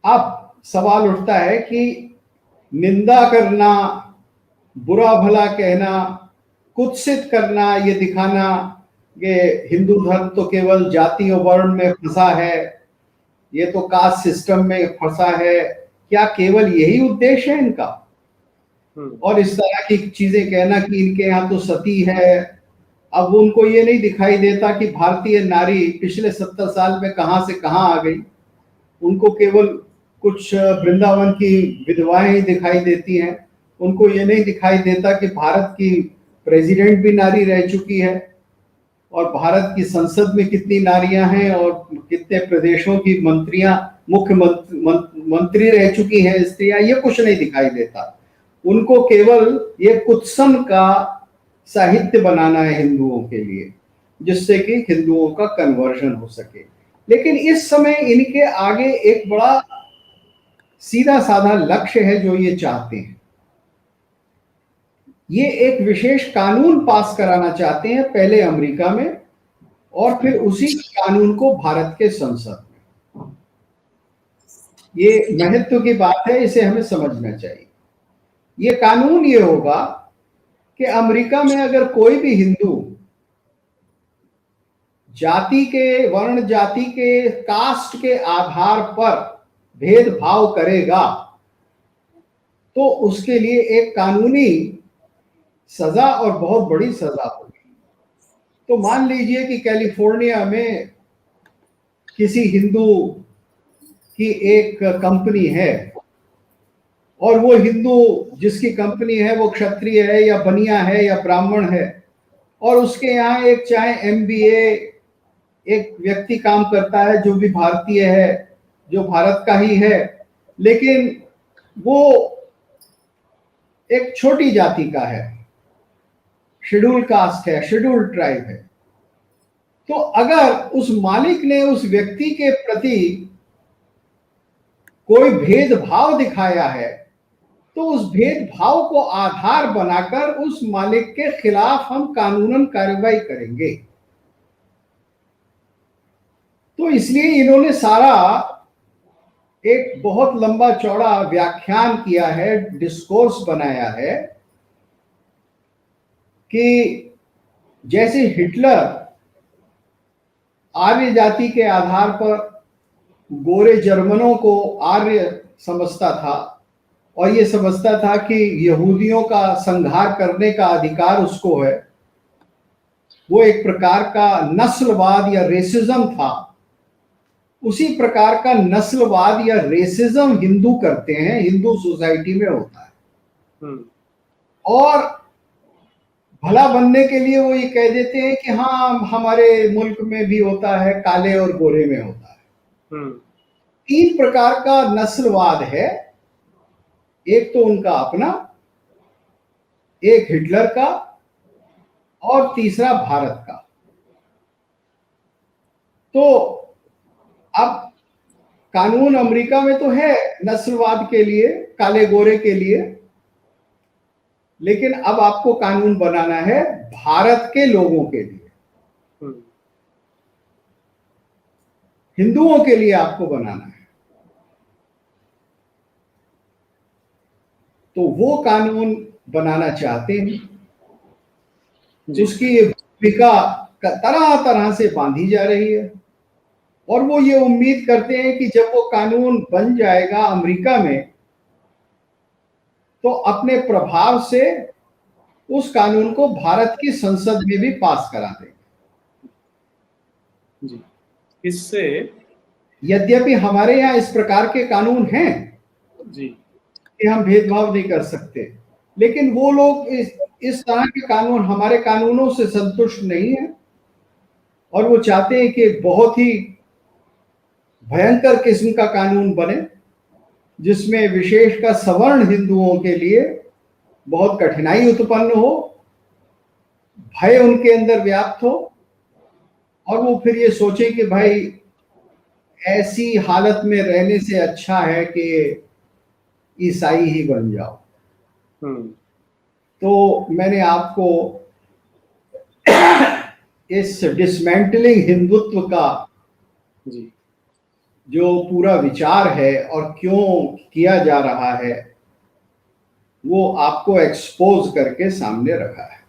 अब सवाल उठता है कि निंदा करना, बुरा भला कहना, कुत्सित करना, ये दिखाना कि हिंदू धर्म तो केवल जाति और वर्ण में फंसा है, ये तो कास्ट सिस्टम में फंसा है, क्या केवल यही उद्देश्य है इनका? और इस तरह की चीजें कहना कि इनके यहाँ तो सती है। अब उनको ये नहीं दिखाई देता कि भारतीय नारी पिछले 70 साल में कहां से कहां आ गई। उनको केवल कुछ वृंदावन की विधवाएं ही दिखाई देती हैं। उनको ये नहीं दिखाई देता कि भारत की प्रेसिडेंट भी नारी रह चुकी है, और भारत की संसद में कितनी नारियां हैं, और कितने प्रदेशों की मंत्री रह चुकी हैं स्त्रियां। ये कुछ नहीं दिखाई देता। उनको केवल ये कुत्सन का साहित्य बनाना है हिंदुओं के लिए, जिससे कि हिंदुओं का कन्वर्जन हो सके। लेकिन इस समय इनके आगे एक बड़ा सीधा साधा लक्ष्य है जो ये चाहते हैं। ये एक विशेष कानून पास कराना चाहते हैं, पहले अमेरिका में और फिर उसी कानून को भारत के संसद में। ये महत्व की बात है, इसे हमें समझना चाहिए। ये कानून ये होगा कि अमेरिका में अगर कोई भी हिंदू जाति के, वर्ण जाति के, कास्ट के आधार पर भेदभाव करेगा तो उसके लिए एक कानूनी सजा और बहुत बड़ी सजा होगी। तो मान लीजिए कि कैलिफोर्निया में किसी हिंदू की एक कंपनी है, और वो हिंदू जिसकी कंपनी है वो क्षत्रिय है या बनिया है या ब्राह्मण है, और उसके यहाँ एक चाहे एमबीए एक व्यक्ति काम करता है जो भी भारतीय है, जो भारत का ही है, लेकिन वो एक छोटी जाति का है, शेड्यूल कास्ट है, शेड्यूल ट्राइब है। तो अगर उस मालिक ने उस व्यक्ति के प्रति कोई भेदभाव दिखाया है तो उस भेदभाव को आधार बनाकर उस मालिक के खिलाफ हम कानूनन कार्रवाई करेंगे। तो इसलिए इन्होंने सारा एक बहुत लंबा चौड़ा व्याख्यान किया है, डिस्कोर्स बनाया है कि जैसे हिटलर आर्य जाति के आधार पर गोरे जर्मनों को आर्य समझता था, और ये समझता था कि यहूदियों का संहार करने का अधिकार उसको है। वो एक प्रकार का नस्लवाद या रेसिज्म था। उसी प्रकार का नस्लवाद या रेसिज्म हिंदू करते हैं, हिंदू सोसाइटी में होता है। और भला बनने के लिए वो ये कह देते हैं कि हाँ हमारे मुल्क में भी होता है, काले और गोरे में होता है। 3 प्रकार का नस्लवाद है, एक तो उनका अपना, एक हिटलर का, और तीसरा भारत का। तो अब कानून अमेरिका में तो है नस्लवाद के लिए, काले गोरे के लिए, लेकिन अब आपको कानून बनाना है भारत के लोगों के लिए, हिंदुओं के लिए आपको बनाना है। तो वो कानून बनाना चाहते हैं, उसकी भूमिका तरह तरह से बांधी जा रही है, और वो ये उम्मीद करते हैं कि जब वो कानून बन जाएगा अमेरिका में तो अपने प्रभाव से उस कानून को भारत की संसद में भी पास करा देंगे। जी, इससे यद्यपि हमारे यहाँ इस प्रकार के कानून हैं जी कि हम भेदभाव नहीं कर सकते, लेकिन वो लोग इस तरह के कानून, हमारे कानूनों से संतुष्ट नहीं है, और वो चाहते हैं कि बहुत ही भयंकर किस्म का कानून बने जिसमें विशेषकर सवर्ण हिंदुओं के लिए बहुत कठिनाई उत्पन्न हो, भय उनके अंदर व्याप्त हो, और वो फिर ये सोचे कि भाई ऐसी हालत में रहने से अच्छा है कि ईसाई ही बन जाओ। तो मैंने आपको इस डिसमेंटलिंग हिंदुत्व का जो पूरा विचार है और क्यों किया जा रहा है वो आपको एक्सपोज करके सामने रखा है।